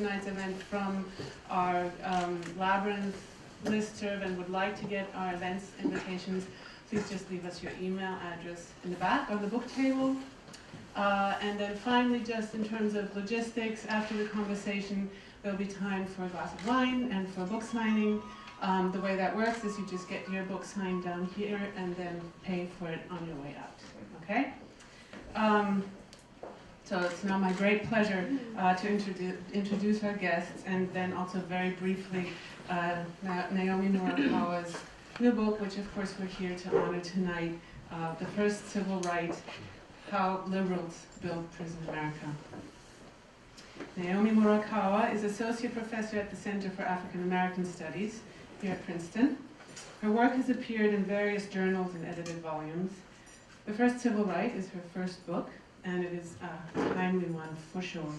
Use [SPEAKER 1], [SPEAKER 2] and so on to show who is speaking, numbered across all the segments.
[SPEAKER 1] tonight's event from our Labyrinth listserv and would like to get our events invitations, please just leave us your email address in the back on the book table. And then finally, just in terms of logistics, after the conversation, there'll be time for a glass of wine and for book signing. The way that works is you just get your book signed down here and then pay for it on your way out, okay? So it's now my great pleasure to introduce our guests, and then also very briefly Naomi Murakawa's new book, which of course we're here to honor tonight, The First Civil Right, How Liberals Build Prison America. Naomi Murakawa is Associate Professor at the Center for African American Studies here at Princeton. Her work has appeared in various journals and edited volumes. The First Civil Right is her first book, and it is a timely one for sure.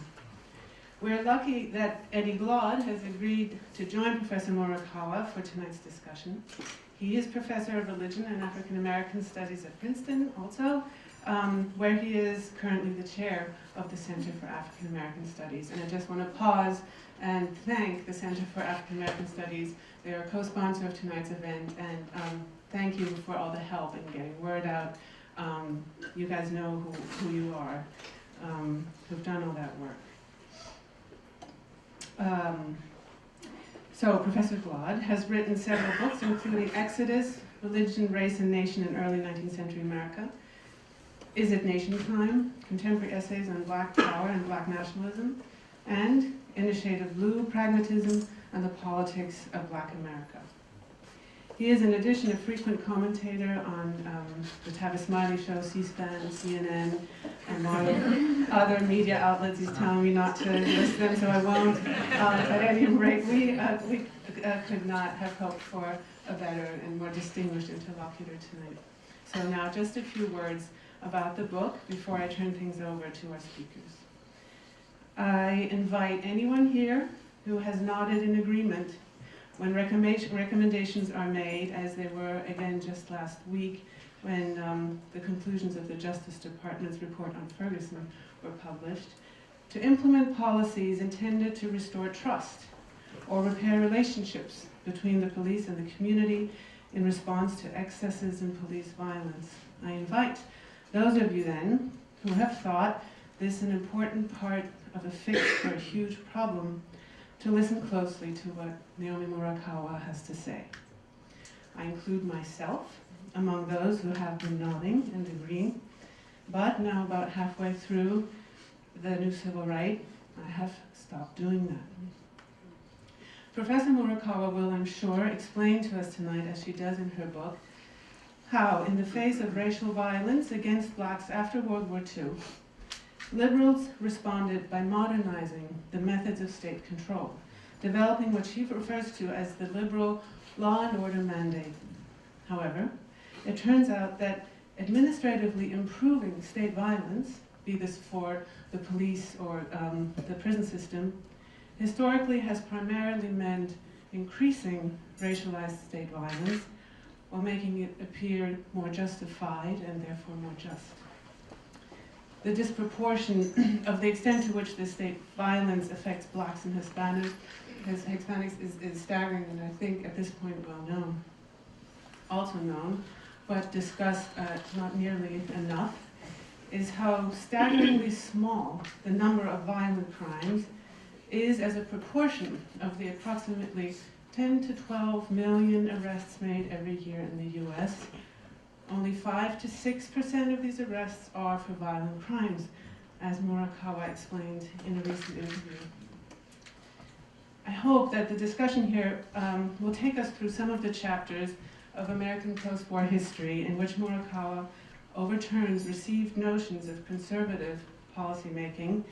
[SPEAKER 1] We're lucky that Eddie Glaude has agreed to join Professor Murakawa for tonight's discussion. He is Professor of Religion and African American Studies at Princeton also, where he is currently the chair of the Center for African American Studies. And I just want to pause and thank the Center for African American Studies. They are a co-sponsor of tonight's event, and thank you for all the help in getting word out. You guys know who you are, who've done all that work. So Professor Glaude has written several books, including Exodus, Religion, Race, and Nation in Early 19th Century America, Is It Nation Time? Contemporary Essays on Black Power and Black Nationalism, and Initiative Blue, Pragmatism, and the Politics of Black America. He is, in addition, a frequent commentator on the Tavis Smiley Show, C-SPAN, CNN, and all other media outlets. He's telling me not to list them, so I won't. At any rate, we could not have hoped for a better and more distinguished interlocutor tonight. So now, just a few words about the book before I turn things over to our speakers. I invite anyone here who has nodded in agreement when recommendations are made, as they were again just last week when the conclusions of the Justice Department's report on Ferguson were published, to implement policies intended to restore trust or repair relationships between the police and the community in response to excesses in police violence. I invite those of you then who have thought this an important part of a fix for a huge problem to listen closely to what Naomi Murakawa has to say. I include myself among those who have been nodding and agreeing, but now about halfway through the new civil right, I have stopped doing that. Professor Murakawa will, I'm sure, explain to us tonight, as she does in her book, how, in the face of racial violence against blacks after World War II, liberals responded by modernizing the methods of state control, developing what she refers to as the liberal law and order mandate. However, it turns out that administratively improving state violence, be this for the police or the prison system, historically has primarily meant increasing racialized state violence while making it appear more justified and therefore more just. The disproportion of the extent to which this state violence affects blacks and Hispanics is staggering, and I think at this point well known. Also known, but discussed not nearly enough, is how staggeringly small the number of violent crimes is as a proportion of the approximately 10 to 12 million arrests made every year in the US. Only 5 to 6% of these arrests are for violent crimes, as Murakawa explained in a recent interview. I hope that the discussion here will take us through some of the chapters of American post-war history in which Murakawa overturns received notions of conservative policymaking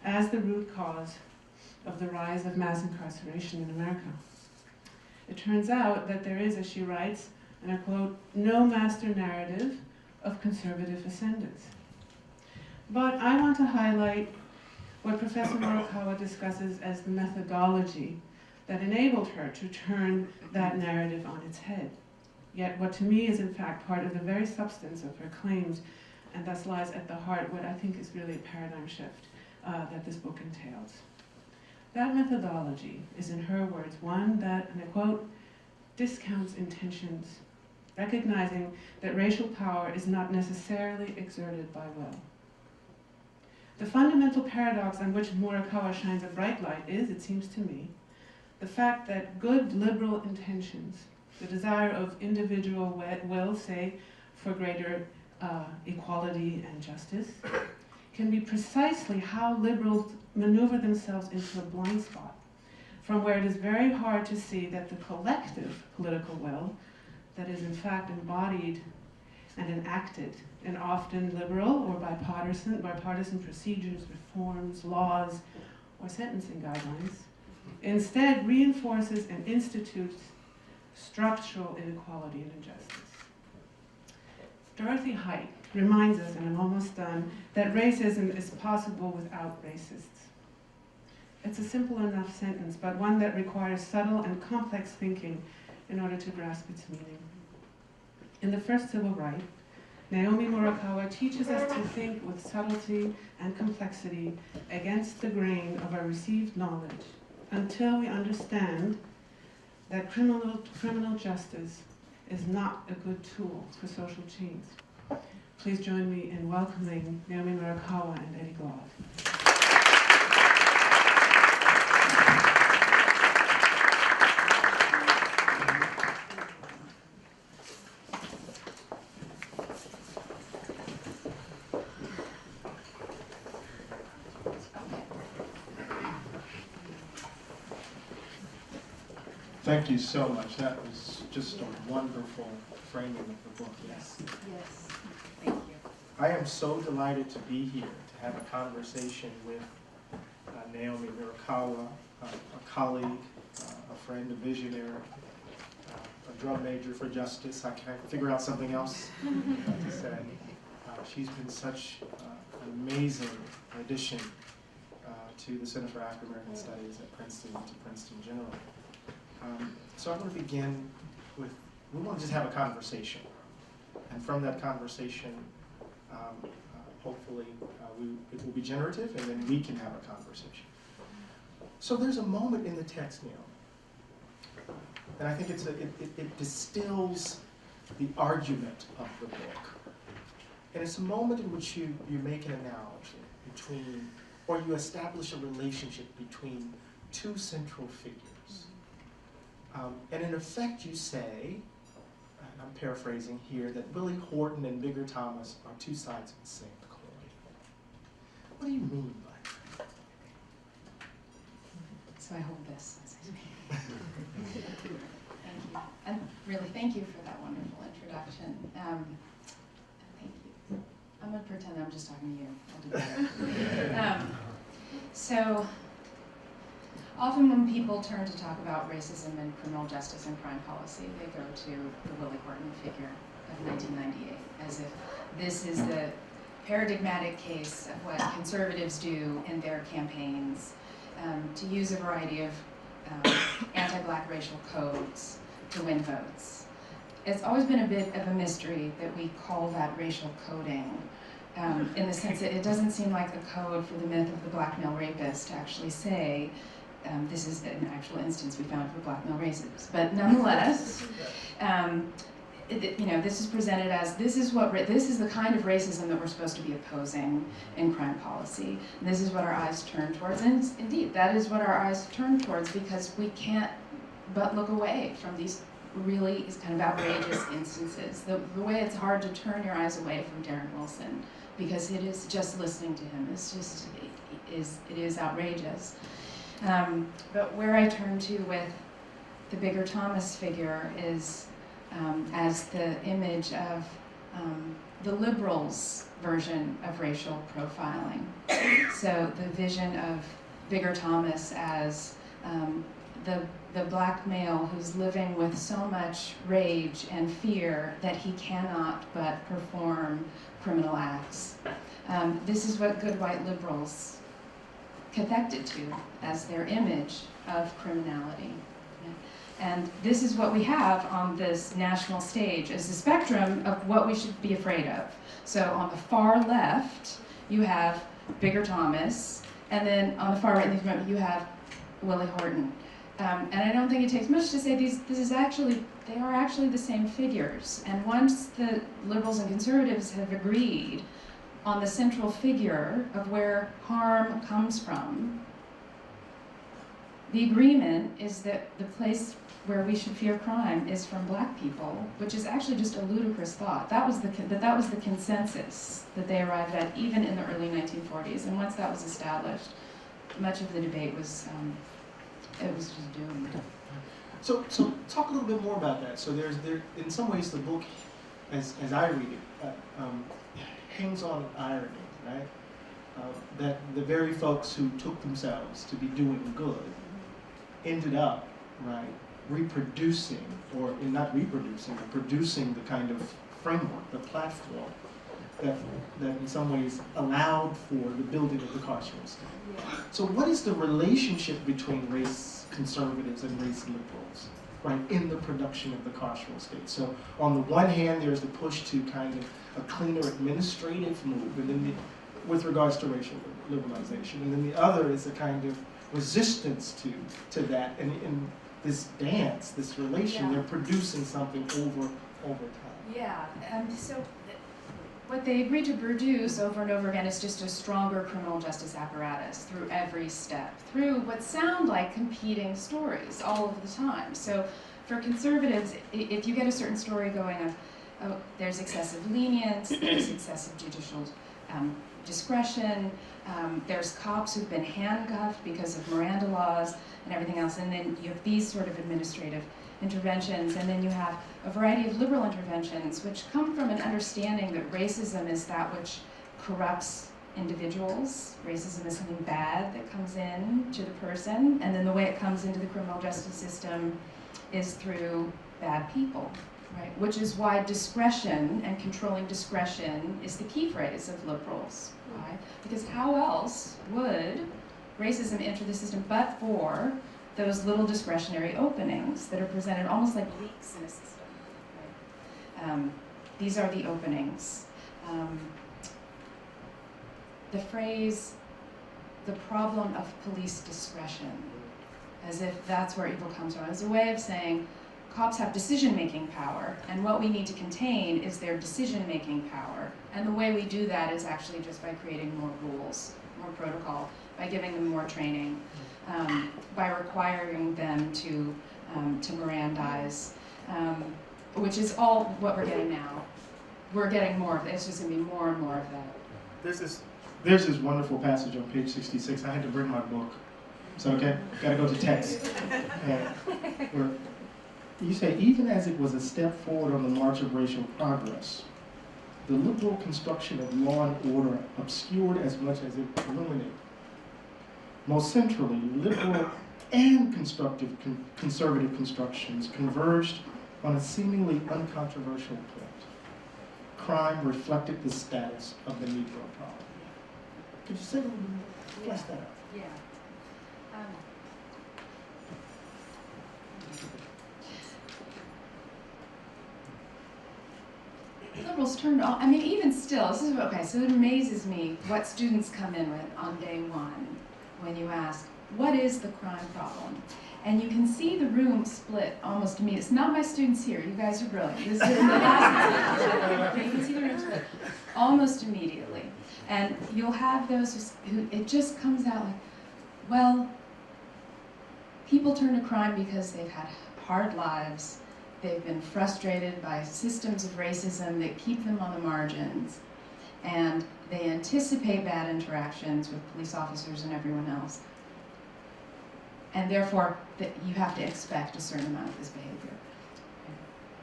[SPEAKER 1] as the root cause of the rise of mass incarceration in America. It turns out that there is, as she writes, and I quote, no master narrative of conservative ascendance. But I want to highlight what Professor Murakawa discusses as the methodology that enabled her to turn that narrative on its head. Yet what to me is in fact part of the very substance of her claims, and thus lies at the heart what I think is really a paradigm shift that this book entails. That methodology is, in her words, one that, and I quote, discounts intentions, recognizing that racial power is not necessarily exerted by will. The fundamental paradox on which Murakawa shines a bright light is, it seems to me, the fact that good liberal intentions, the desire of individual will, say, for greater equality and justice, can be precisely how liberals maneuver themselves into a blind spot, from where it is very hard to see that the collective political will that is in fact embodied and enacted in often liberal or bipartisan procedures, reforms, laws, or sentencing guidelines, instead reinforces and institutes structural inequality and injustice. Dorothy Height reminds us, and I'm almost done, that racism is possible without racists. It's a simple enough sentence, but one that requires subtle and complex thinking in order to grasp its meaning. In the first civil right, Naomi Murakawa teaches us to think with subtlety and complexity against the grain of our received knowledge until we understand that criminal justice is not a good tool for social change. Please join me in welcoming Naomi Murakawa and Eddie Glaude.
[SPEAKER 2] Thank you so much. That was just a wonderful framing of the book.
[SPEAKER 3] Yes. Yes. Thank you.
[SPEAKER 2] I am so delighted to be here to have a conversation with Naomi Murakawa, a colleague, a friend, a visionary, a drum major for justice. Can I figure out something else to say? She's been such an amazing addition to the Center for African American Studies at Princeton, to Princeton generally. So I'm going to begin with, we want to just have a conversation. And from that conversation, hopefully it will be generative, and then we can have a conversation. So there's a moment in the text, Neil, and I think it distills the argument of the book. And it's a moment in which you make an analogy between, or you establish a relationship between two central figures. And in effect you say, and I'm paraphrasing here, that Willie Horton and Bigger Thomas are two sides of the same coin. What do you mean by that?
[SPEAKER 3] So I hold this as I speak. Thank you. And really, thank you for that wonderful introduction. Thank you. I'm going to pretend I'm just talking to you. I'll do better. So often when people turn to talk about racism and criminal justice and crime policy, they go to the Willie Horton figure of 1998, as if this is the paradigmatic case of what conservatives do in their campaigns, to use a variety of anti-black racial codes to win votes. It's always been a bit of a mystery that we call that racial coding, in the sense that it doesn't seem like the code for the myth of the black male rapist to actually say, this is an actual instance we found for black male racists. But nonetheless, this is presented as, this is the kind of racism that we're supposed to be opposing in crime policy. And this is what our eyes turn towards. And indeed, that is what our eyes turn towards, because we can't but look away from these really kind of outrageous instances. The way it's hard to turn your eyes away from Darren Wilson, because it is just listening to him, it is outrageous. But where I turn to with the Bigger Thomas figure is as the image of the liberals' version of racial profiling. So the vision of Bigger Thomas as the black male who's living with so much rage and fear that he cannot but perform criminal acts. This is what good white liberals cathected to as their image of criminality. And this is what we have on this national stage as the spectrum of what we should be afraid of. So on the far left, you have Bigger Thomas, and then on the far right, you have Willie Horton. And I don't think it takes much to say they are actually the same figures. And once the liberals and conservatives have agreed on the central figure of where harm comes from, the agreement is that the place where we should fear crime is from black people, which is actually just a ludicrous thought. That was the consensus that they arrived at even in the early 1940s. And once that was established, much of the debate was, it was just doomed.
[SPEAKER 2] So talk a little bit more about that. So in some ways the book, as I read it, hangs on irony, right? That the very folks who took themselves to be doing good ended up, right, reproducing, or not reproducing, but producing the kind of framework, the platform that in some ways allowed for the building of the carceral state.
[SPEAKER 3] Yeah.
[SPEAKER 2] So what is the relationship between race conservatives and race liberals, right, in the production of the carceral state? So on the one hand, there's the push to kind of a cleaner administrative move, and then with regards to racial liberalization, and then the other is a kind of resistance to that, and in this dance, this relation, they're producing something over time.
[SPEAKER 3] Yeah, so what they agreed to produce over and over again is just a stronger criminal justice apparatus through every step, through what sound like competing stories all of the time. So for conservatives, if you get a certain story going of, oh, there's excessive lenience, there's excessive judicial discretion, there's cops who've been handcuffed because of Miranda laws and everything else, and then you have these sort of administrative interventions, and then you have a variety of liberal interventions which come from an understanding that racism is that which corrupts individuals. Racism is something bad that comes in to the person, and then the way it comes into the criminal justice system is through bad people, right? Which is why discretion and controlling discretion is the key phrase of liberals. Why? Because how else would racism enter the system but for those little discretionary openings that are presented almost like leaks in a system. Right? These are the openings. The phrase, the problem of police discretion, as if that's where evil comes from, is a way of saying cops have decision-making power, and what we need to contain is their decision-making power. And the way we do that is actually just by creating more rules, more protocol, by giving them more training, by requiring them to Mirandize, which is all what we're getting now. We're getting more of it. It's just going to be more and more of that.
[SPEAKER 2] There's this wonderful passage on page 66. I had to bring my book. So okay, gotta go to text. Where you say, even as it was a step forward on the march of racial progress, the liberal construction of law and order obscured as much as it illuminated. Most centrally, liberal and conservative constructions converged on a seemingly uncontroversial point. Crime reflected the status of the Negro problem. Could you say a little bit more? Flesh that out.
[SPEAKER 3] Yeah. Liberals turned on, I mean, even still, this is okay, so it amazes me what students come in with on day one when you ask, what is the crime problem? And you can see the room split almost immediately. It's not my students here, you guys are brilliant. This is the last you can see the room split almost immediately. And you'll have those who, it just comes out like, well, people turn to crime because they've had hard lives, they've been frustrated by systems of racism that keep them on the margins, and they anticipate bad interactions with police officers and everyone else. And therefore, you have to expect a certain amount of this behavior,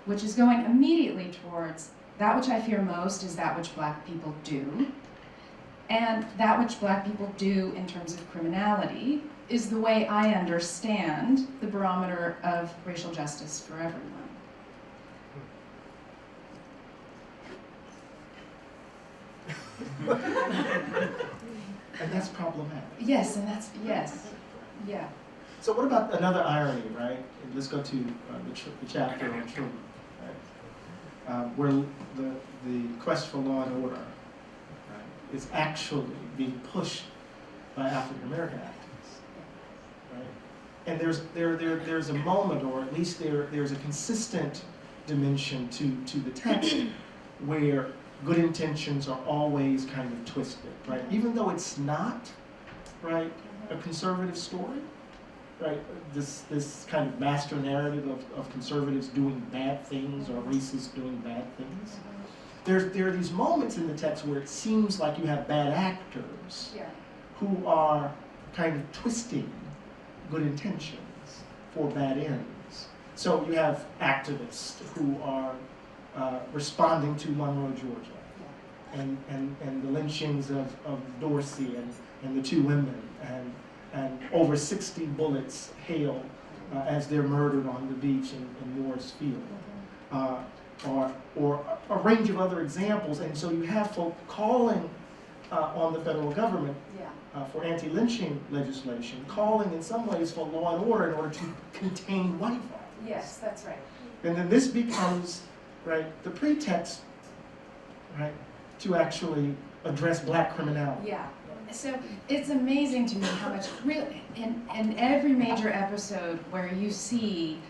[SPEAKER 3] which is going immediately towards that which I fear most is that which black people do. And that which black people do in terms of criminality is the way I understand the barometer of racial justice for everyone.
[SPEAKER 2] And that's problematic.
[SPEAKER 3] Yes, and that's, yes, yeah.
[SPEAKER 2] So what about another irony, right? And let's go to the chapter on children, right? Where the quest for law and order, right, is actually being pushed by African American activists, right? And there's a moment, or at least there's a consistent dimension to the text where good intentions are always kind of twisted, right? Even though it's not, right, a conservative story, right? This kind of master narrative of conservatives doing bad things or racists doing bad things. There are these moments in the text where it seems like you have bad actors who are kind of twisting good intentions for bad ends. So you have activists who are responding to Monroe, Georgia, and the lynchings of Dorsey and the two women, and over 60 bullets hail as they're murdered on the beach in Morris Field, or a range of other examples. And so you have folk calling on the federal government for anti-lynching legislation, calling in some ways for law and order in order to contain white violence.
[SPEAKER 3] Yes, that's right.
[SPEAKER 2] And then this becomes, right, the pretext, right, to actually address black criminality.
[SPEAKER 3] Yeah. So it's amazing to me how much, really, in every major episode where you see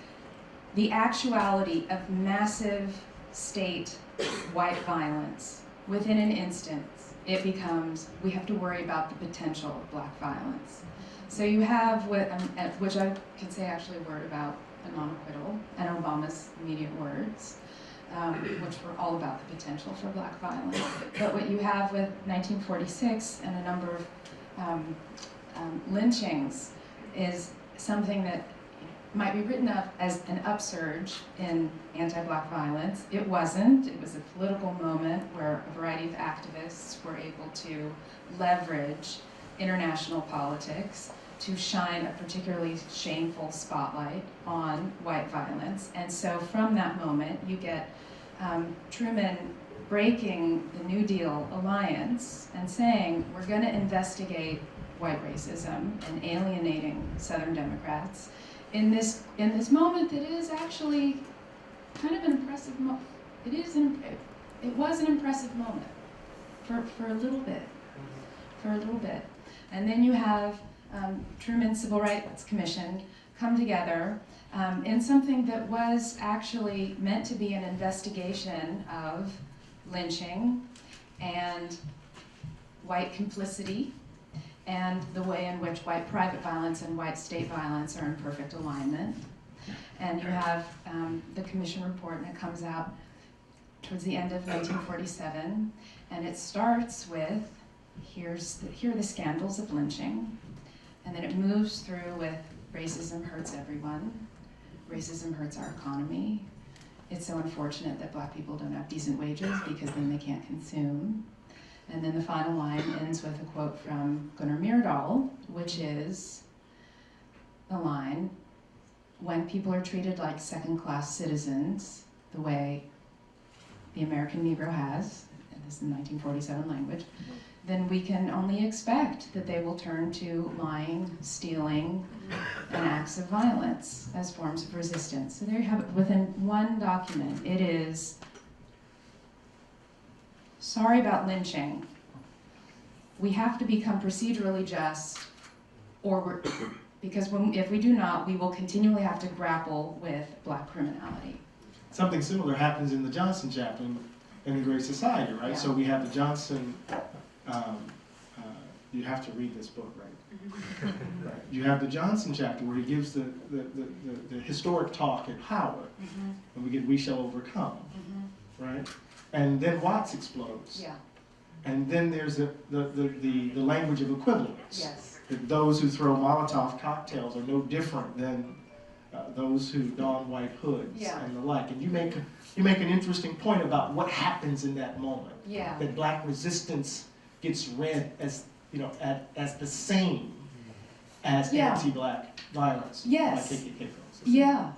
[SPEAKER 3] the actuality of massive state white violence, within an instance, it becomes, we have to worry about the potential of black violence. So you have, which I could say actually a word about a non-acquittal and Obama's immediate words, which were all about the potential for black violence. But what you have with 1946 and a number of lynchings is something that might be written up as an upsurge in anti-black violence. It wasn't. It was a political moment where a variety of activists were able to leverage international politics to shine a particularly shameful spotlight on white violence. And so from that moment, you get Truman breaking the New Deal alliance and saying, we're going to investigate white racism and alienating Southern Democrats in this moment that is actually kind of an impressive moment. It was an impressive moment for a little bit, And then you have Truman's Civil Rights Commission come together in something that was actually meant to be an investigation of lynching and white complicity and the way in which white private violence and white state violence are in perfect alignment. And you have the commission report, and it comes out towards the end of 1947, and it starts with, here are the scandals of lynching, and then it moves through with racism hurts everyone, racism hurts our economy, it's so unfortunate that black people don't have decent wages because then they can't consume. And then the final line ends with a quote from Gunnar Myrdal, which is the line, when people are treated like second-class citizens, the way the American Negro has, and this is in 1947 language, then we can only expect that they will turn to lying, stealing, and acts of violence as forms of resistance. So there you have it within one document. It is, sorry about lynching. We have to become procedurally just, or because if we do not, we will continually have to grapple with black criminality.
[SPEAKER 2] Something similar happens in the Johnson chapter in the Great Society, right?
[SPEAKER 3] Yeah.
[SPEAKER 2] So we have the Johnson, you have to read this book, right? Right. You have the Johnson chapter where he gives the historic talk at Howard, and we get "We Shall Overcome," right? And then Watts explodes.
[SPEAKER 3] Yeah.
[SPEAKER 2] And then there's the language of equivalence.
[SPEAKER 3] Yes.
[SPEAKER 2] That those who throw Molotov cocktails are no different than those who don white hoods and the like. And you make an interesting point about what happens in that moment.
[SPEAKER 3] Yeah.
[SPEAKER 2] That black resistance gets read as as the same as anti-black violence.
[SPEAKER 3] Yes.
[SPEAKER 2] Like KKK folks.
[SPEAKER 3] Yeah.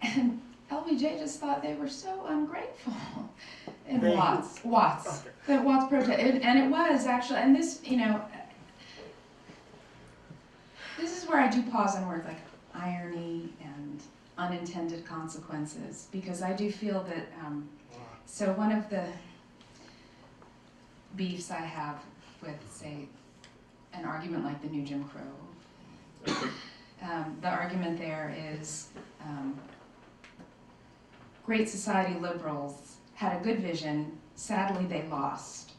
[SPEAKER 3] And LBJ just thought they were so ungrateful. And Watts. Okay. The Watts protest. And it was actually, and this, this is where I do pause on words like irony and unintended consequences, because I do feel that, so one of the beefs I have with, say, an argument like the new Jim Crow the argument there is Great Society liberals had a good vision, sadly they lost.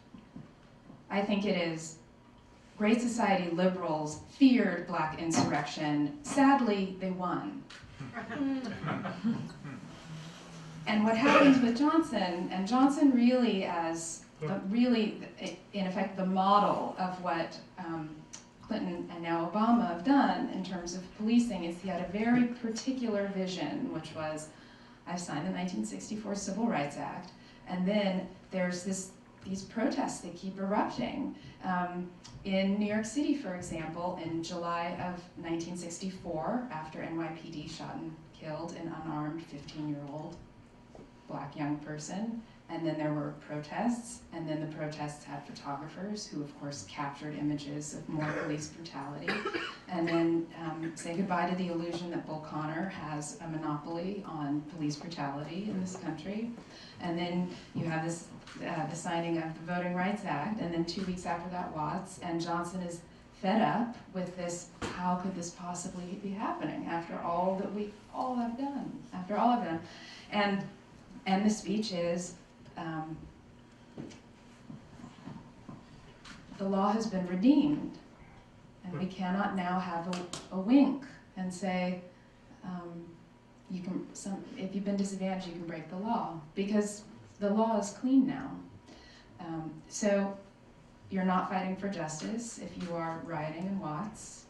[SPEAKER 3] I think it is Great Society liberals feared black insurrection, sadly they won. And what happens with Johnson, and Johnson really as, in effect, the model of what Clinton and now Obama have done in terms of policing, is he had a very particular vision, which was, I signed the 1964 Civil Rights Act, and then there's these protests that keep erupting. In New York City, for example, in July of 1964, after NYPD shot and killed an unarmed 15-year-old black young person, and then there were protests, and then the protests had photographers who, of course, captured images of more police brutality, and then say goodbye to the illusion that Bull Connor has a monopoly on police brutality in this country. And then you have this, the signing of the Voting Rights Act, and then 2 weeks after that, Watts, and Johnson is fed up with this, how could this possibly be happening after all that we all have done, after all I've done. And the speech is, the law has been redeemed, and we cannot now have a wink and say, if you've been disadvantaged, you can break the law, because the law is clean now. So you're not fighting for justice if you are rioting in Watts.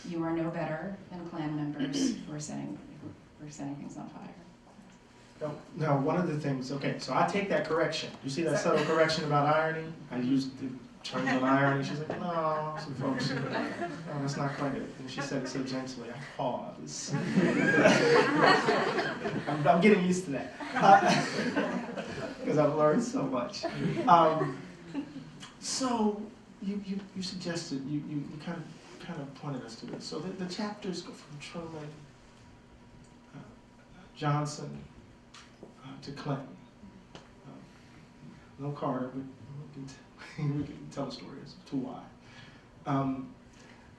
[SPEAKER 3] You are no better than Klan members who are setting things on fire.
[SPEAKER 2] Now, one of the things, okay, so I take that correction. You see that subtle correction about irony? I used the terms on irony. She's like, no, some folks, no, that's not quite it. And she said it so gently, I paused. I'm getting used to that. Because I've learned so much. So you suggested, you kind of pointed us to it. So the chapters go from Truman, Johnson, to Clinton. No Carter, but we can tell the story as to why.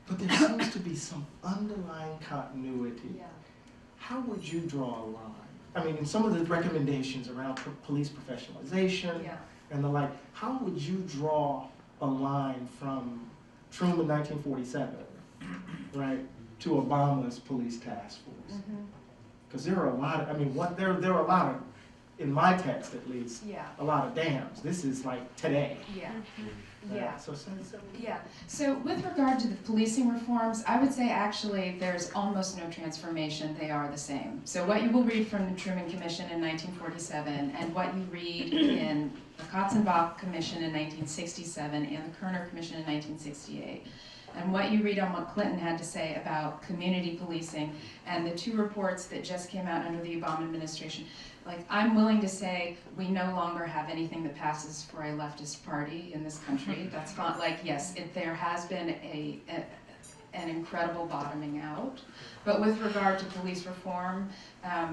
[SPEAKER 2] But there seems to be some underlying continuity.
[SPEAKER 3] Yeah.
[SPEAKER 2] How would you draw a line? I mean, in some of the recommendations around police professionalization and the like, how would you draw a line from Truman 1947, right, to Obama's police task force? Because there are a lot of, I mean, there are a lot of, in my text at least, a lot of dams. This is like today.
[SPEAKER 3] So with regard to the policing reforms, I would say actually there's almost no transformation. They are the same. So what you will read from the Truman Commission in 1947 and what you read in the Katzenbach Commission in 1967 and the Kerner Commission in 1968, and what you read on what Clinton had to say about community policing and the two reports that just came out under the Obama administration, like, I'm willing to say we no longer have anything that passes for a leftist party in this country. That's not like, yes, there has been an incredible bottoming out. But with regard to police reform, I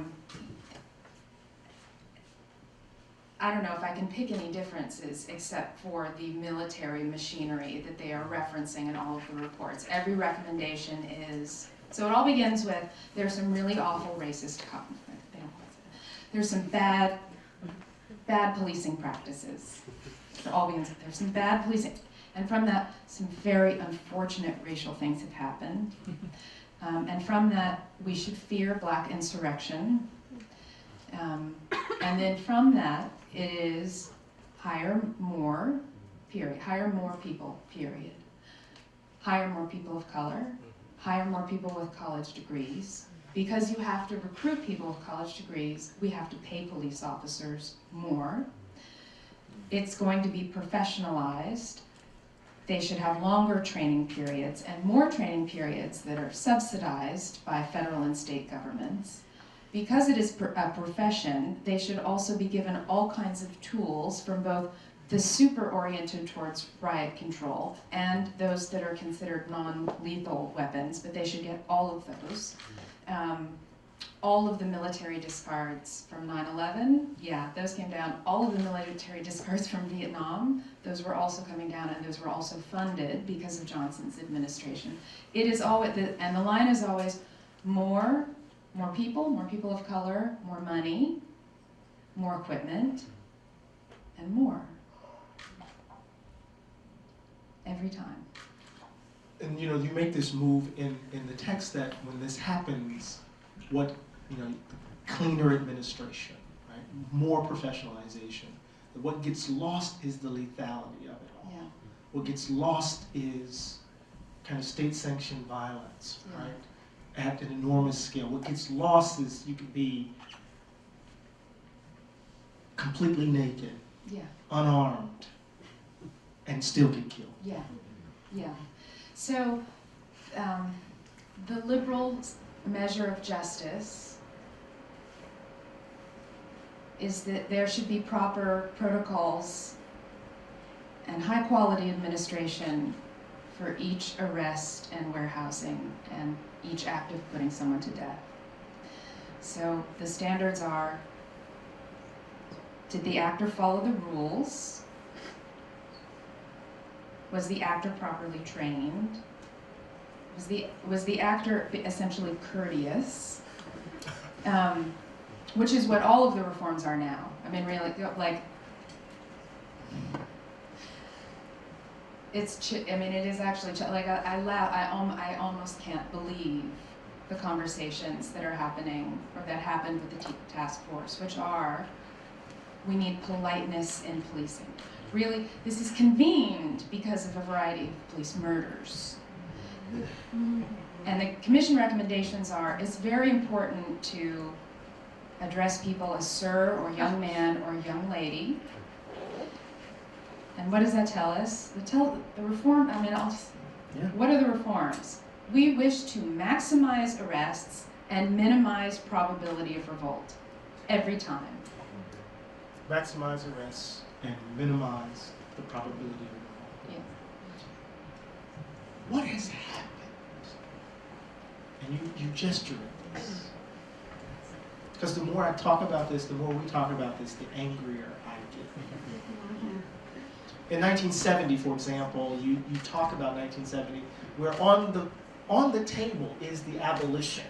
[SPEAKER 3] don't know if I can pick any differences except for the military machinery that they are referencing in all of the reports. Every recommendation is, so it all begins with, there's some really awful racist comments. There's some bad policing practices. There's some bad policing. And from that, some very unfortunate racial things have happened. And from that, we should fear black insurrection. And then from that, it is hire more, period. Hire more people, period. Hire more people of color. Hire more people with college degrees. Because you have to recruit people with college degrees, we have to pay police officers more. It's going to be professionalized. They should have longer training periods and more training periods that are subsidized by federal and state governments. Because it is a profession, they should also be given all kinds of tools from both the super oriented towards riot control and those that are considered non-lethal weapons, but they should get all of those. All of the military discards from 9/11, those came down. All of the military discards from Vietnam, those were also coming down, and those were also funded because of Johnson's administration. It is always, and the line is always, more people, more people of color, more money, more equipment, and more. Every time.
[SPEAKER 2] And you make this move in the text that when this happens, cleaner administration, right? More professionalization. What gets lost is the lethality of it all.
[SPEAKER 3] Yeah.
[SPEAKER 2] What gets lost is kind of state-sanctioned violence, right? At an enormous scale. What gets lost is you can be completely naked, unarmed, and still get killed.
[SPEAKER 3] Yeah. So, the liberal measure of justice is that there should be proper protocols and high-quality administration for each arrest and warehousing and each act of putting someone to death. So the standards are, did the actor follow the rules? Was the actor properly trained? Was the actor essentially courteous? Which is what all of the reforms are now. I mean, really, like, it is actually, like, I laugh, I almost can't believe the conversations that are happening, or that happened with the task force, which are, we need politeness in policing. Really, this is convened because of a variety of police murders. And the commission recommendations are, it's very important to address people as sir, or young man, or young lady. And what does that tell us? The reform, what are the reforms? We wish to maximize arrests and minimize probability of revolt. Every time.
[SPEAKER 2] Maximize arrests and minimize the probability of revolt. What has happened? And you gesture at this. Because the more I talk about this, the more we talk about this, the angrier I get. In 1970, for example, you talk about 1970, where on the table is the abolition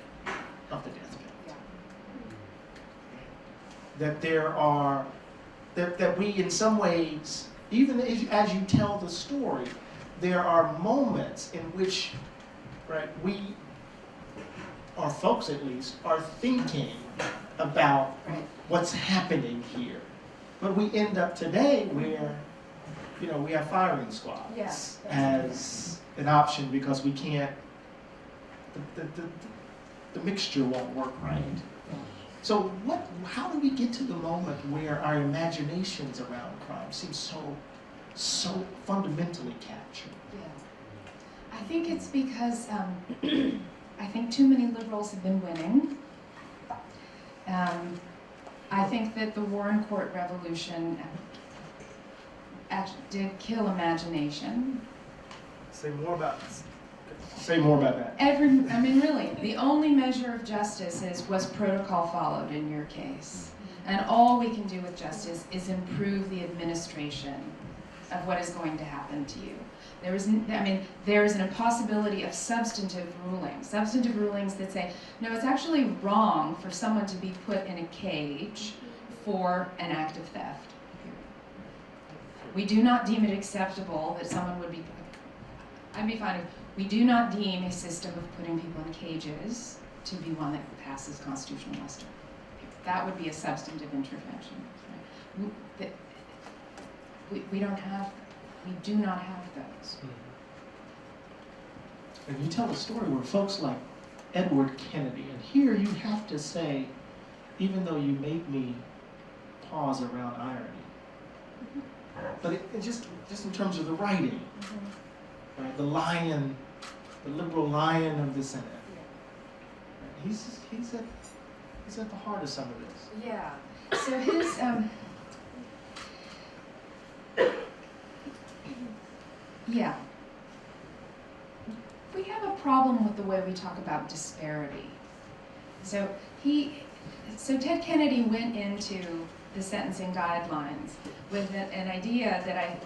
[SPEAKER 2] of the death penalty. That we in some ways, even as you tell the story, there are moments in which, right, we, or folks at least, are thinking about what's happening here. But we end up today where, we have firing squads as an option because we can't, the mixture won't work right. So how do we get to the moment where our imaginations around crime seem so fundamentally captured?
[SPEAKER 3] I think it's because I think too many liberals have been winning. I think that the Warren Court Revolution did kill imagination.
[SPEAKER 2] Say more about that.
[SPEAKER 3] Really, the only measure of justice was protocol followed in your case. And all we can do with justice is improve the administration of what is going to happen to you. There is an impossibility of substantive rulings that say, no, it's actually wrong for someone to be put in a cage for an act of theft. We do not deem it acceptable that someone would be, I'd be fine if, we do not deem a system of putting people in cages to be one that passes constitutional muster. That would be a substantive intervention. Right? We don't have, we do not have those.
[SPEAKER 2] And you tell a story where folks like Edward Kennedy, and here you have to say, even though you made me pause around irony, but it just in terms of the writing, right? The lion, the liberal lion of the Senate. Right? He's at the heart of some of this.
[SPEAKER 3] Yeah. So his we have a problem with the way we talk about disparity. So Ted Kennedy went into the sentencing guidelines with an idea that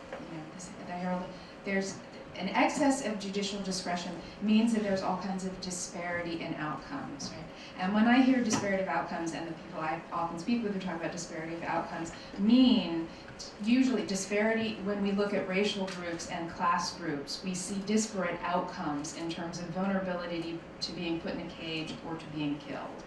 [SPEAKER 3] an excess of judicial discretion means that there's all kinds of disparity in outcomes, right? And when I hear disparity of outcomes, and the people I often speak with who talk about disparity of outcomes mean usually disparity when we look at racial groups and class groups, we see disparate outcomes in terms of vulnerability to being put in a cage or to being killed.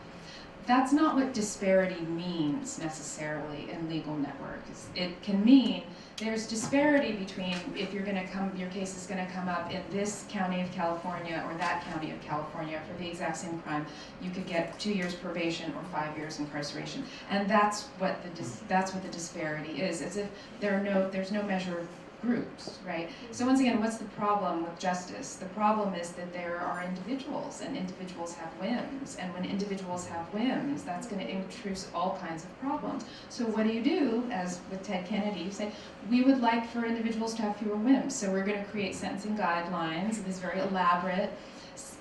[SPEAKER 3] That's not what disparity means necessarily in legal networks. It can mean there's disparity between if you're going to come, your case is going to come up in this county of California or that county of California for the exact same crime, you could get 2 years probation or 5 years incarceration, and that's what the disparity is. As if there's no measure of groups, right? So once again, what's the problem with justice? The problem is that there are individuals, and individuals have whims, and when individuals have whims, that's going to introduce all kinds of problems. So what do? As with Ted Kennedy, you say, we would like for individuals to have fewer whims, so we're going to create sentencing guidelines, this very elaborate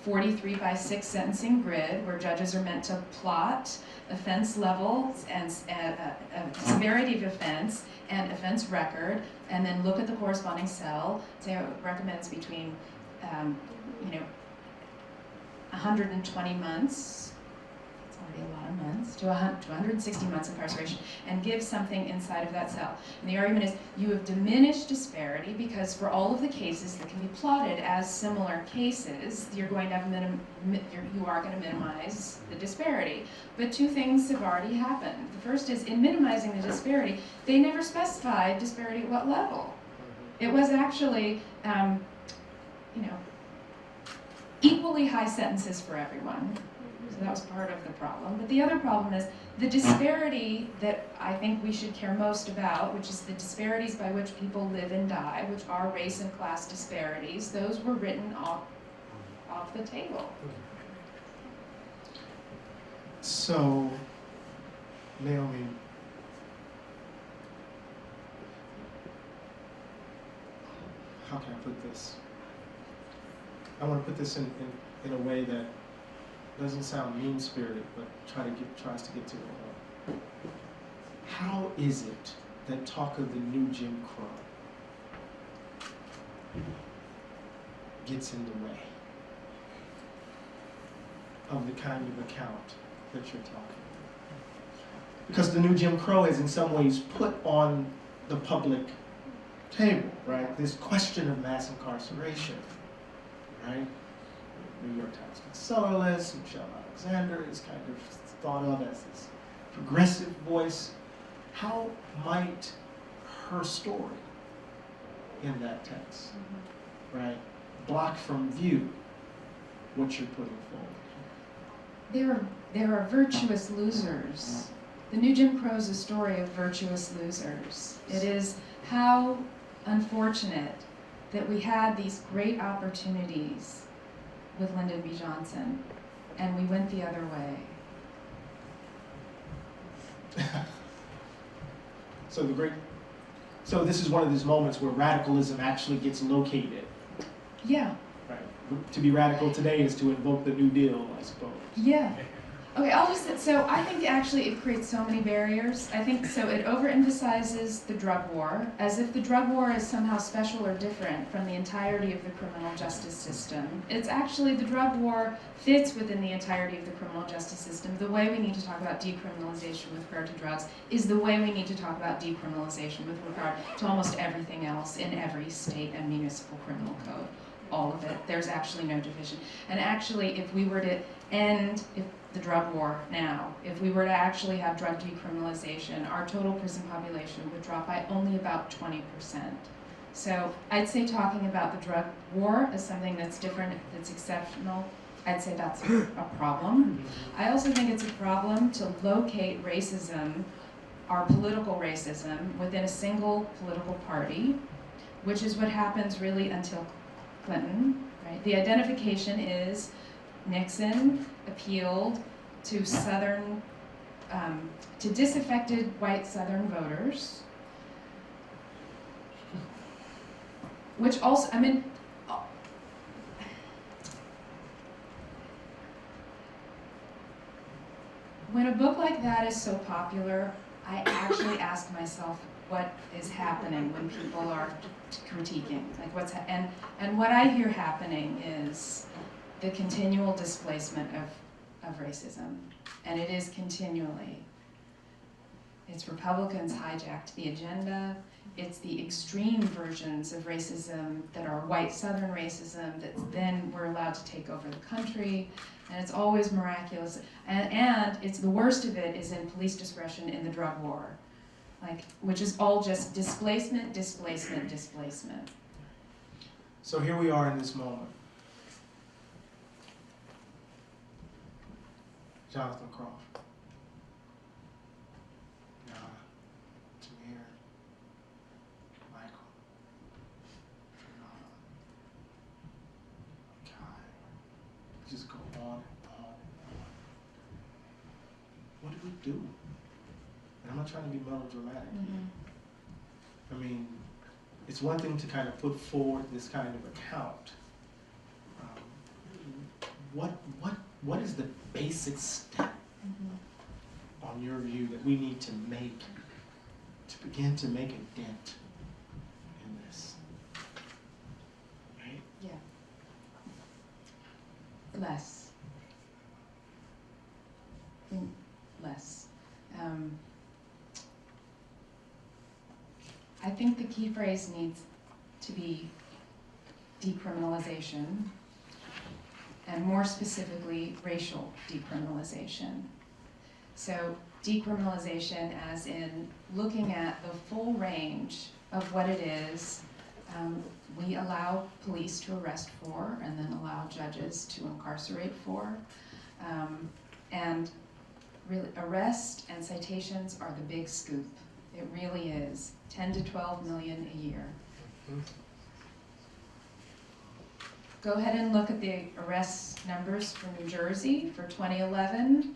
[SPEAKER 3] 43 by 6 sentencing grid where judges are meant to plot offense levels and severity of offense and offense record, and then look at the corresponding cell. Say it recommends between 120 months, it's already a lot of months, to 160 months incarceration, and give something inside of that cell. And the argument is you have diminished disparity because for all of the cases that can be plotted as similar cases, you're going to have you are going to minimize the disparity. But two things have already happened. The first is in minimizing the disparity, they never specified disparity at what level. It was actually, equally high sentences for everyone. So that was part of the problem. But the other problem is the disparity that I think we should care most about, which is the disparities by which people live and die, which are race and class disparities. Those were written off the table.
[SPEAKER 2] So, Naomi, how can I put this? I want to put this in a way that doesn't sound mean-spirited, but tries to get to it. How is it that talk of the new Jim Crow gets in the way of the kind of account that you're talking about? Because the new Jim Crow is in some ways put on the public table, right? This question of mass incarceration, right? New York Times bestseller list, Michelle Alexander is kind of thought of as this progressive voice. How might her story in that text, right, block from view what you're putting forward?
[SPEAKER 3] There are virtuous losers. The new Jim Crow is a story of virtuous losers. It is how unfortunate that we had these great opportunities with Lyndon B. Johnson, and we went the other way.
[SPEAKER 2] So this is one of those moments where radicalism actually gets located.
[SPEAKER 3] Yeah.
[SPEAKER 2] Right. To be radical today is to invoke the New Deal, I suppose.
[SPEAKER 3] Yeah. Okay, so I think actually it creates so many barriers. I think so it overemphasizes the drug war, as if the drug war is somehow special or different from the entirety of the criminal justice system. It's actually, the drug war fits within the entirety of the criminal justice system. The way we need to talk about decriminalization with regard to drugs is the way we need to talk about decriminalization with regard to almost everything else in every state and municipal criminal code. All of it. There's actually no division. And actually, if we were to end the drug war now, if we were to actually have drug decriminalization, our total prison population would drop by only about 20%. So I'd say talking about the drug war as something that's different, that's exceptional, I'd say that's a problem. I also think it's a problem to locate racism, our political racism, within a single political party, which is what happens really until Clinton, right? The identification is Nixon appealed to Southern, to disaffected white Southern voters, which also, I mean, when a book like that is so popular, I actually ask myself what is happening when people are critiquing, like and what I hear happening is the continual displacement of racism, and it is continually. It's Republicans hijacked the agenda. It's the extreme versions of racism that are white Southern racism that then we're allowed to take over the country, and it's always miraculous. And it's the worst of it is in police discretion in the drug war, like which is all just displacement, displacement, displacement.
[SPEAKER 2] So here we are in this moment. Jonathan Croft. Just go on and on and on. What do we do? And I'm not trying to be melodramatic. I mean, it's one thing to kind of put forward this kind of account. What is the basic step on your view that we need to make to begin to make a dent in this? Right?
[SPEAKER 3] Yeah. Less. Less. I think the key phrase needs to be decriminalization, and more specifically, racial decriminalization. So decriminalization as in looking at the full range of what it is we allow police to arrest for and then allow judges to incarcerate for. And really, arrest and citations are the big scoop. It really is. 10 to 12 million a year. Go ahead and look at the arrest numbers for New Jersey for 2011.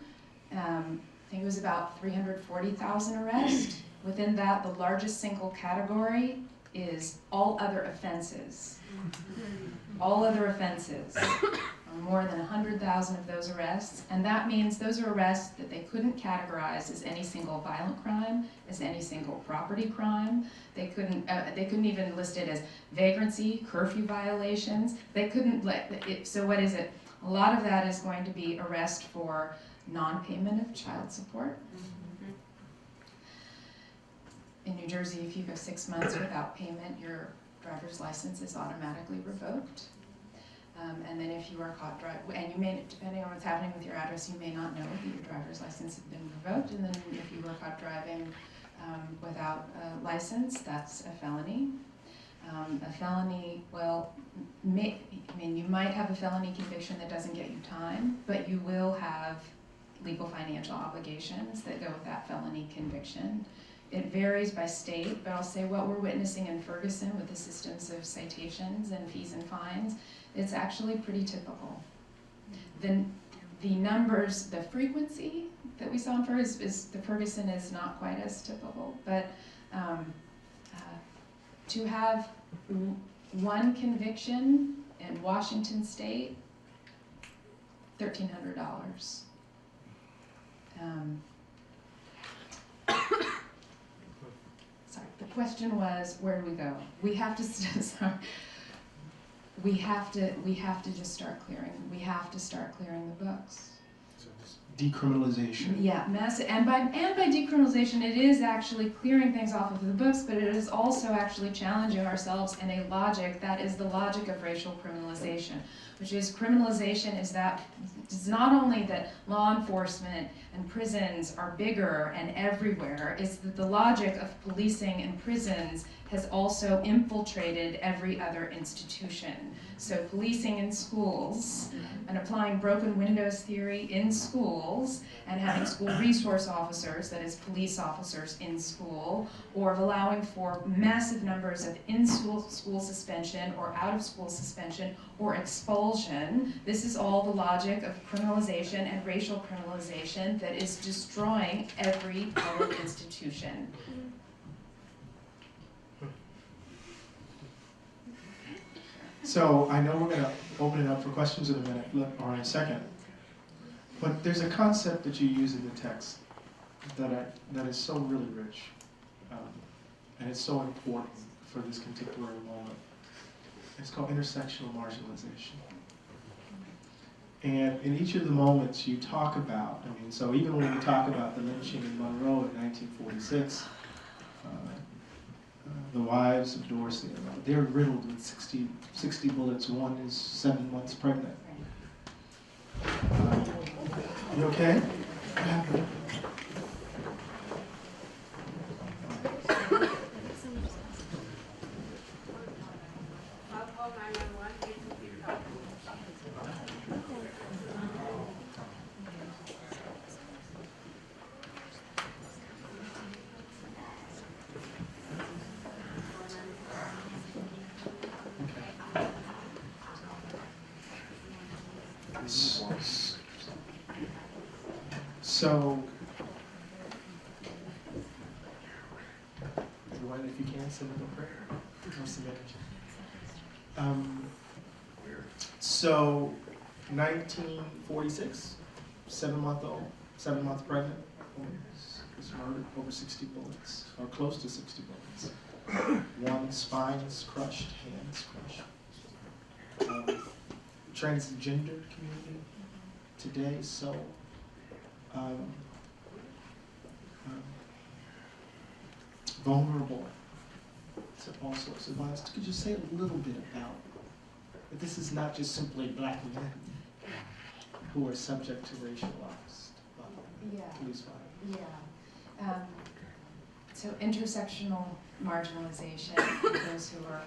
[SPEAKER 3] I think it was about 340,000 arrests. Within that, the largest single category is all other offenses. All other offenses. More than 100,000 of those arrests, and that means those are arrests that they couldn't categorize as any single violent crime, as any single property crime. They couldn't even list it as vagrancy, curfew violations. They couldn't let it. So what is it? A lot of that is going to be arrest for non-payment of child support. In New Jersey, if you go 6 months without payment, your driver's license is automatically revoked. And then if you are caught driving, and you may, depending on what's happening with your address, you may not know that your driver's license has been revoked. And then if you were caught driving without a license, that's a felony. A felony, well, I mean, you might have a felony conviction that doesn't get you time, but you will have legal financial obligations that go with that felony conviction. It varies by state, but I'll say what we're witnessing in Ferguson with the systems of citations and fees and fines, it's actually pretty typical. The numbers, the frequency that we saw in Ferguson is not quite as typical, but to have one conviction in Washington State, $1,300. Sorry, the question was, where do we go? We have to sorry. We have to just start clearing. We have to start clearing the books.
[SPEAKER 2] So decriminalization.
[SPEAKER 3] Yeah, massive. And by decriminalization, it is actually clearing things off of the books, but it is also actually challenging ourselves in a logic that is the logic of racial criminalization, which is criminalization is that it's not only that law enforcement and prisons are bigger and everywhere, it's that the logic of policing and prisons has also infiltrated every other institution. So policing in schools and applying broken windows theory in schools and having school resource officers, that is police officers in school, or of allowing for massive numbers of in-school suspension or out-of-school suspension or expulsion. This is all the logic of criminalization and racial criminalization that is destroying every public institution.
[SPEAKER 2] So I know we're going to open it up for questions in a minute, or in a second. But there's a concept that you use in the text that is so really rich, and it's so important for this contemporary moment. It's called intersectional marginalization. And in each of the moments you talk about, I mean, so even when we talk about the lynching in Monroe in 1946, the wives of Dorsey, they're riddled with 60 bullets. One is 7 months pregnant. You okay? So, if you can, send them a prayer. So, 1946, 7 month pregnant, was murdered, over 60 bullets, or close to 60 bullets. One spine is crushed, hands crushed. Transgender community today, so vulnerable to all sorts of violence. Could you say a little bit about that this is not just simply black men who are subject to racialized police violence?
[SPEAKER 3] Yeah. So intersectional marginalization, those who are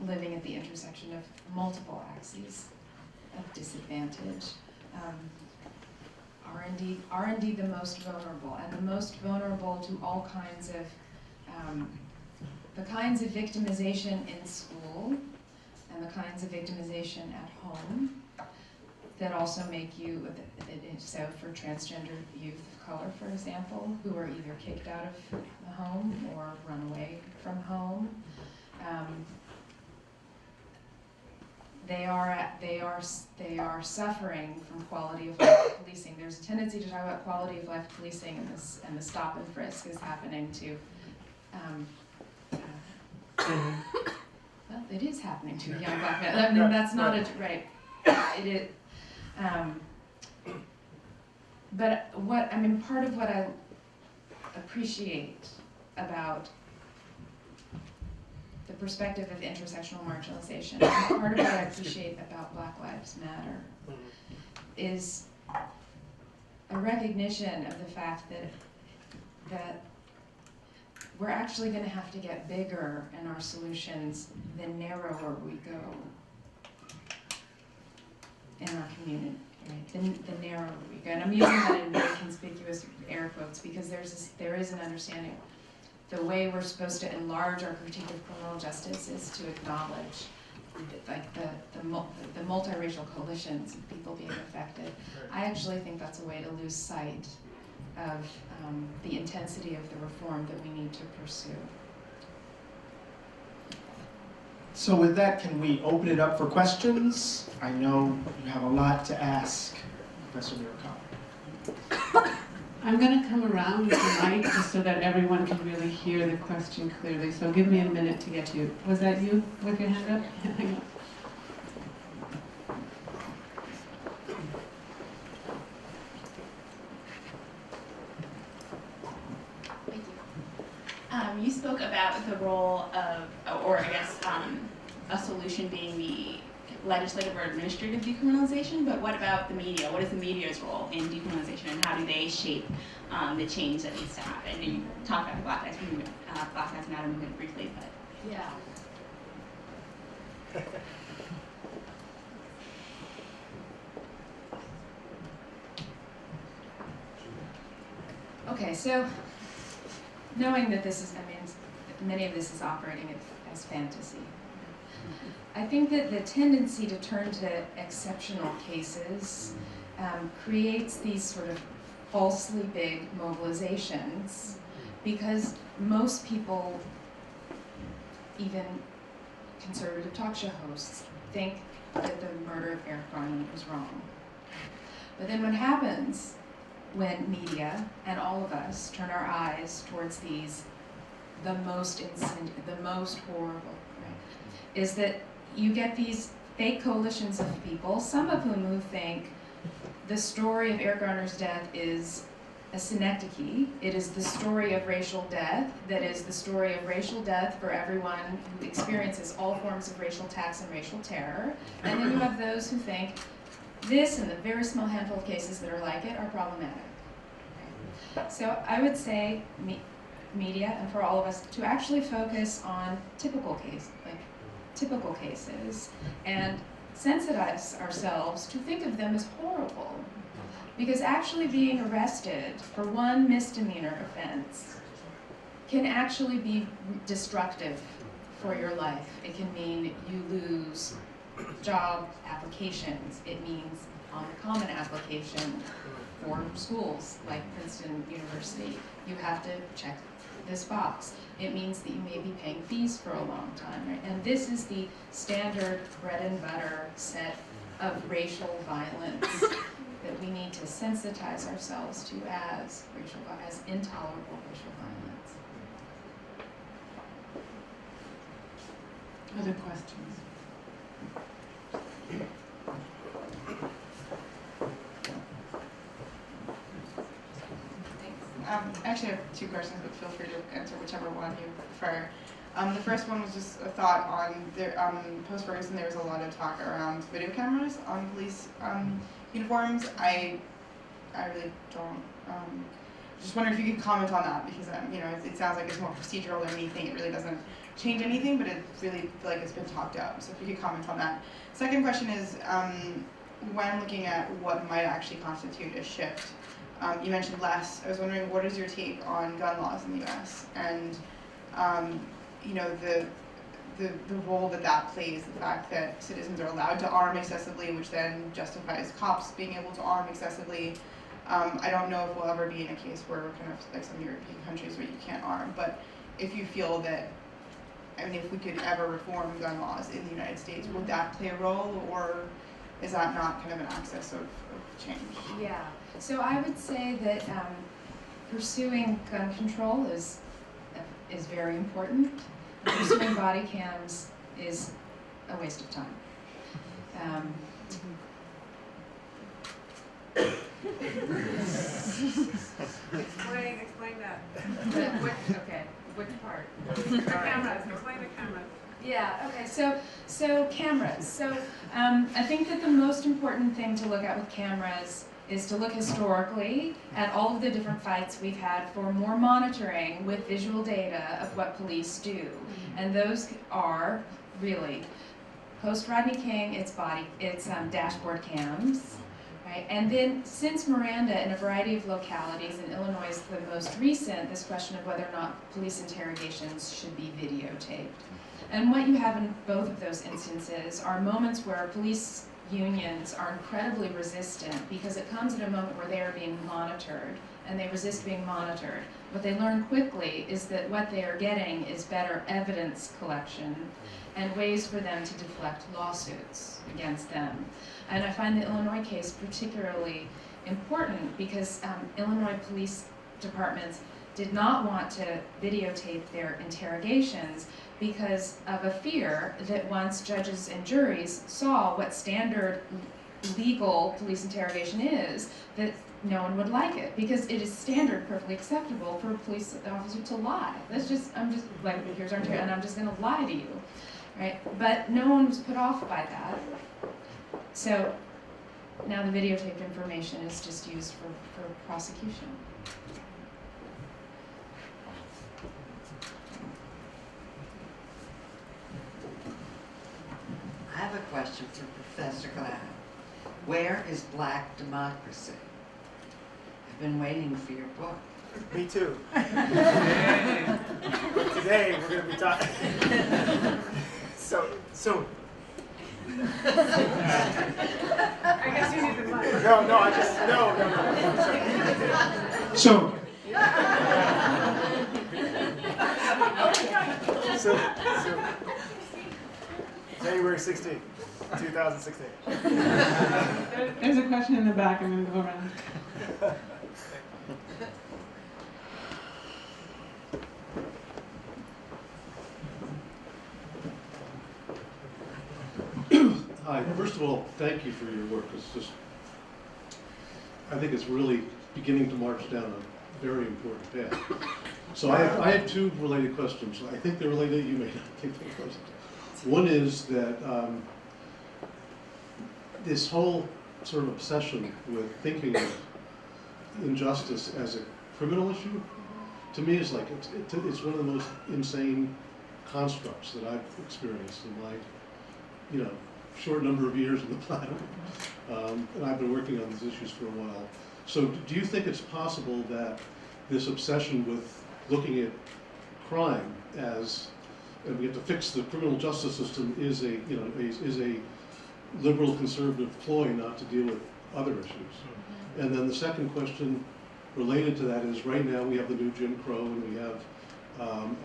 [SPEAKER 3] living at the intersection of multiple axes of disadvantage, are indeed the most vulnerable, and the most vulnerable to all kinds of the kinds of victimization in school and the kinds of victimization at home that also make you, so for transgender youth of color, for example, who are either kicked out of the home or run away from home. They are suffering from quality of life policing. There's a tendency to talk about quality of life policing, and the stop and frisk is happening to. Well, it is happening to young black men. I mean, that's not right. It is. But part of what I appreciate about the perspective of intersectional marginalization, and part of what I appreciate about Black Lives Matter is a recognition of the fact that we're actually going to have to get bigger in our solutions the narrower we go in our community, right? The narrower we go. And I'm using that in very conspicuous air quotes because there is an understanding. The way we're supposed to enlarge our critique of criminal justice is to acknowledge like the multiracial coalitions of people being affected. I actually think that's a way to lose sight of the intensity of the reform that we need to pursue.
[SPEAKER 2] So with that, can we open it up for questions? I know you have a lot to ask, Professor Murakawa.
[SPEAKER 1] I'm going to come around with the mic just so that everyone can really hear the question clearly. So give me a minute to get to you. Was that you with your hand up? Hang on.
[SPEAKER 4] You spoke about the role of, or I guess a solution being the legislative or administrative decriminalization, but what about the media? What is the media's role in decriminalization, and how do they shape the change that needs to happen? And you talked about the Black Lives Matter movement briefly, but
[SPEAKER 3] yeah. Okay, so knowing that this is, many of this is operating as fantasy. I think that the tendency to turn to exceptional cases creates these sort of falsely big mobilizations because most people, even conservative talk show hosts, think that the murder of Eric Garland was wrong. But then what happens when media and all of us turn our eyes towards these, the most horrible, right, is that you get these fake coalitions of people, some of who think the story of Eric Garner's death is a synecdoche. It is the story of racial death, that is the story of racial death for everyone who experiences all forms of racial tax and racial terror. And then you have those who think this and the very small handful of cases that are like it are problematic. Okay. So I would say media, and for all of us, to actually focus on typical cases and sensitize ourselves to think of them as horrible. Because actually being arrested for one misdemeanor offense can actually be destructive for your life. It can mean you lose job applications. It means on the common application for schools like Princeton University, you have to check this box. It means that you may be paying fees for a long time, right? And this is the standard bread and butter set of racial violence that we need to sensitize ourselves to as intolerable racial violence.
[SPEAKER 1] Other questions?
[SPEAKER 5] I actually have two questions, but feel free to answer whichever one you prefer. The first one was just a thought on post-Ferguson. There was a lot of talk around video cameras on police uniforms. I really don't. Just wonder if you could comment on that, because it sounds like it's more procedural than anything. It really doesn't change anything, but it really feel like it's been talked up. So if you could comment on that. Second question is, when looking at what might actually constitute a shift, you mentioned less. I was wondering, what is your take on gun laws in the U.S. and the role that plays, the fact that citizens are allowed to arm excessively, which then justifies cops being able to arm excessively. I don't know if we'll ever be in a case where we're kind of like some European countries where you can't arm, but if you feel that, if we could ever reform gun laws in the United States, would that play a role, or is that not kind of an axis of change?
[SPEAKER 3] Yeah, so I would say that pursuing gun control is very important. Pursuing body cams is a waste of time.
[SPEAKER 1] Explain that.
[SPEAKER 3] Which part?
[SPEAKER 1] The cameras. Explain the cameras.
[SPEAKER 3] Yeah, okay, so cameras. So I think that the most important thing to look at with cameras is to look historically at all of the different fights we've had for more monitoring with visual data of what police do. And those are really, post-Rodney King, it's dashboard cams, right? And then since Miranda, in a variety of localities, in Illinois is the most recent, this question of whether or not police interrogations should be videotaped. And what you have in both of those instances are moments where police unions are incredibly resistant because it comes at a moment where they are being monitored, and they resist being monitored. What they learn quickly is that what they are getting is better evidence collection and ways for them to deflect lawsuits against them. And I find the Illinois case particularly important because Illinois police departments did not want to videotape their interrogations because of a fear that once judges and juries saw what standard legal police interrogation is, that no one would like it, because it is standard, perfectly acceptable for a police officer to lie. I'm just like, here's our interview, and I'm just gonna lie to you, right? But no one was put off by that. So now the videotaped information is just used for prosecution.
[SPEAKER 6] I have a question for Professor Glaude. Where is Black democracy? I've been waiting for your book.
[SPEAKER 2] Me too. Today we're going to be talking. So.
[SPEAKER 1] I guess you need the mic.
[SPEAKER 2] So, January 16th, 2016.
[SPEAKER 1] There's a question in the back, I'm going to go around.
[SPEAKER 7] Hi. First of all, thank you for your work. I think it's really beginning to march down a very important path. So I have two related questions. I think they're related. You may not think they're related. One is that this whole sort of obsession with thinking of injustice as a criminal issue, to me, is like it's one of the most insane constructs that I've experienced in my, short number of years on the planet. And I've been working on these issues for a while. So do you think it's possible that this obsession with looking at crime as, and we have to fix the criminal justice system, is a liberal conservative ploy not to deal with other issues? And then the second question related to that is, right now we have the new Jim Crow, and we have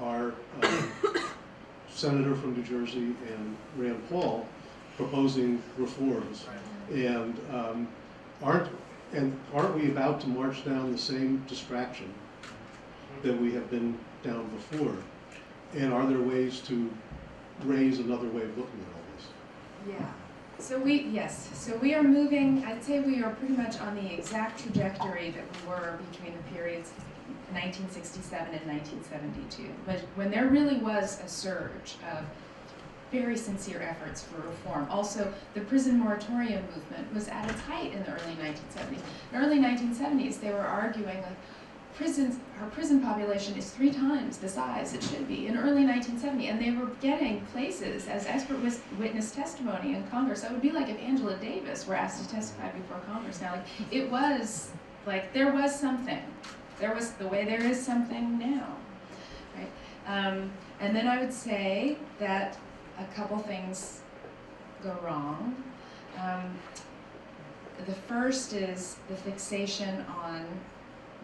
[SPEAKER 7] our senator from New Jersey and Rand Paul proposing reforms, and aren't we about to march down the same distraction that we have been down before? And are there ways to raise another way of looking at all this?
[SPEAKER 3] Yeah. So we are moving, I'd say we are pretty much on the exact trajectory that we were between the periods 1967 and 1972, when there really was a surge of very sincere efforts for reform. Also, the prison moratorium movement was at its height in the early 1970s. In the early 1970s, they were arguing like, our prison population is 3 times the size it should be in early 1970, and they were getting places as expert witness testimony in Congress. That would be like if Angela Davis were asked to testify before Congress now. Like, it was like there was something. There was the way there is something now, right? And then I would say that a couple things go wrong. The first is the fixation on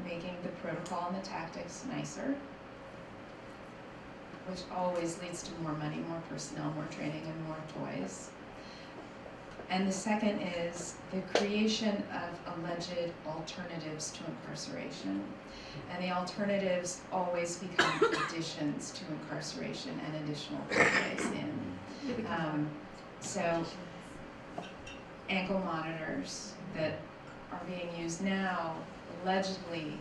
[SPEAKER 3] making the protocol and the tactics nicer, which always leads to more money, more personnel, more training, and more toys. And the second is the creation of alleged alternatives to incarceration. And the alternatives always become additions to incarceration and additional pathways in. So ankle monitors that are being used now allegedly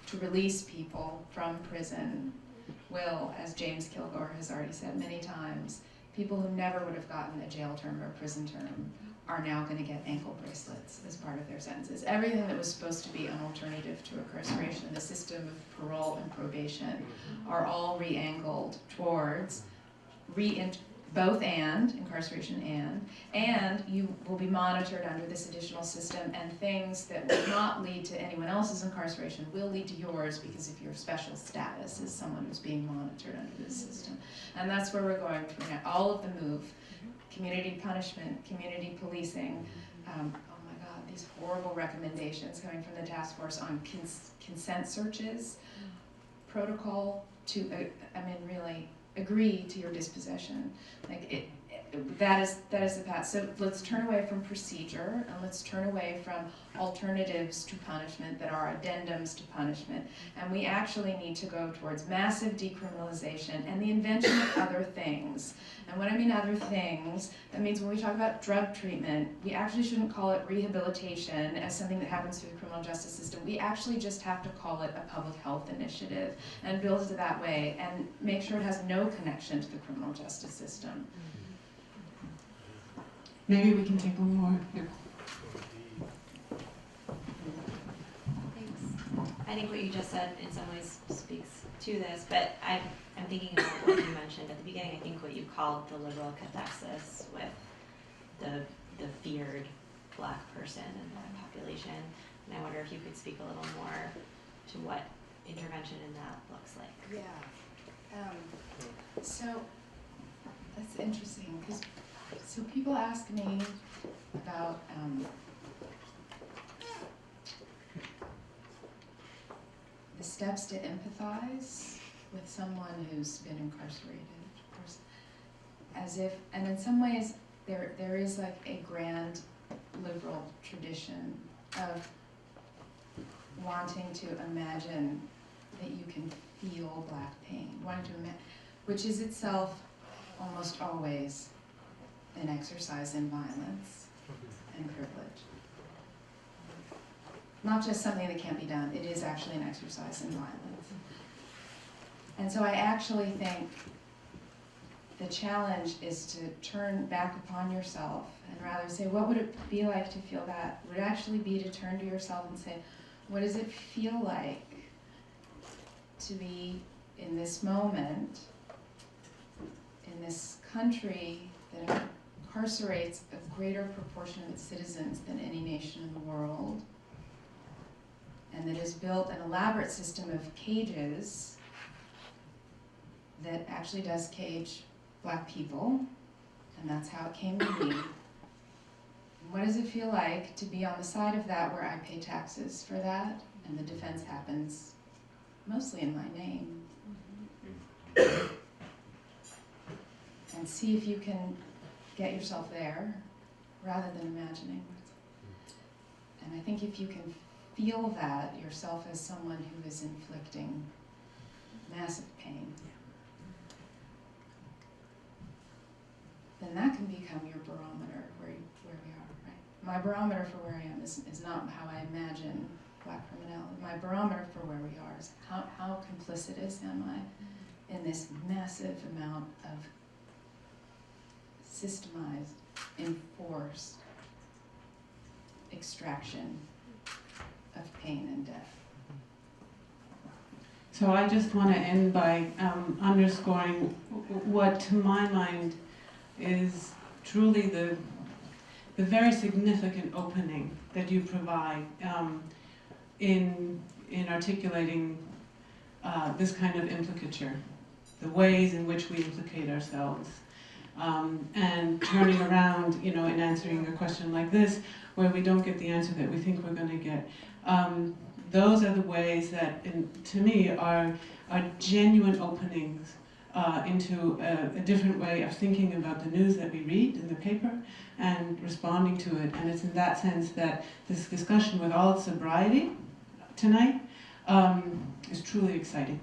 [SPEAKER 3] to release people from prison will, as James Kilgore has already said many times, people who never would have gotten a jail term or a prison term are now going to get ankle bracelets as part of their sentences. Everything that was supposed to be an alternative to incarceration, the system of parole and probation, are all re-angled towards both and, incarceration and you will be monitored under this additional system, and things that will not lead to anyone else's incarceration will lead to yours because of your special status as someone who's being monitored under this system. And that's where we're going to now. All of the move, community punishment, community policing, oh my God, these horrible recommendations coming from the task force on consent searches, protocol to, really agree to your dispossession. Like that is the path. So let's turn away from procedure, and let's turn away from alternatives to punishment that are addendums to punishment. And we actually need to go towards massive decriminalization and the invention of other things. And when I mean other things, that means when we talk about drug treatment, we actually shouldn't call it rehabilitation as something that happens through the criminal justice system. We actually just have to call it a public health initiative and build it that way and make sure it has no connection to the criminal justice system.
[SPEAKER 1] Maybe we can take one more. Yeah.
[SPEAKER 8] Thanks. I think what you just said in some ways speaks to this, but I'm thinking about what you mentioned at the beginning. I think what you called the liberal cathexis with the feared Black person in the population, and I wonder if you could speak a little more to what intervention in that looks like.
[SPEAKER 3] Yeah. So that's interesting because so people ask me about the steps to empathize with someone who's been incarcerated, of course, as if, and in some ways there is like a grand liberal tradition of wanting to imagine that you can feel Black pain, wanting to imagine, which is itself almost always an exercise in violence and privilege. Not just something that can't be done, it is actually an exercise in violence. And so I actually think the challenge is to turn back upon yourself and rather say, what would it be like to feel that? Would it actually be to turn to yourself and say, what does it feel like to be in this moment, in this country that incarcerates a greater proportion of its citizens than any nation in the world, and that has built an elaborate system of cages that actually does cage Black people, and that's how it came to be. What does it feel like to be on the side of that where I pay taxes for that, and the defense happens mostly in my name? And see if you can get yourself there rather than imagining. And I think if you can feel that yourself as someone who is inflicting massive pain, then that can become your barometer where we are, right? My barometer for where I am is not how I imagine Black criminality. My barometer for where we are is how complicit am I in this massive amount of systemized, enforced extraction of pain and death.
[SPEAKER 1] So I just want to end by underscoring what, to my mind, is truly the very significant opening that you provide in articulating this kind of implicature, the ways in which we implicate ourselves, and turning around, in answering a question like this, where we don't get the answer that we think we're going to get. Those are the ways that, to me, are genuine openings into a different way of thinking about the news that we read in the paper and responding to it. And it's in that sense that this discussion, with all its sobriety tonight, is truly exciting.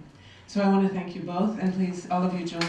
[SPEAKER 1] So I want to thank you both, and please, all of you, join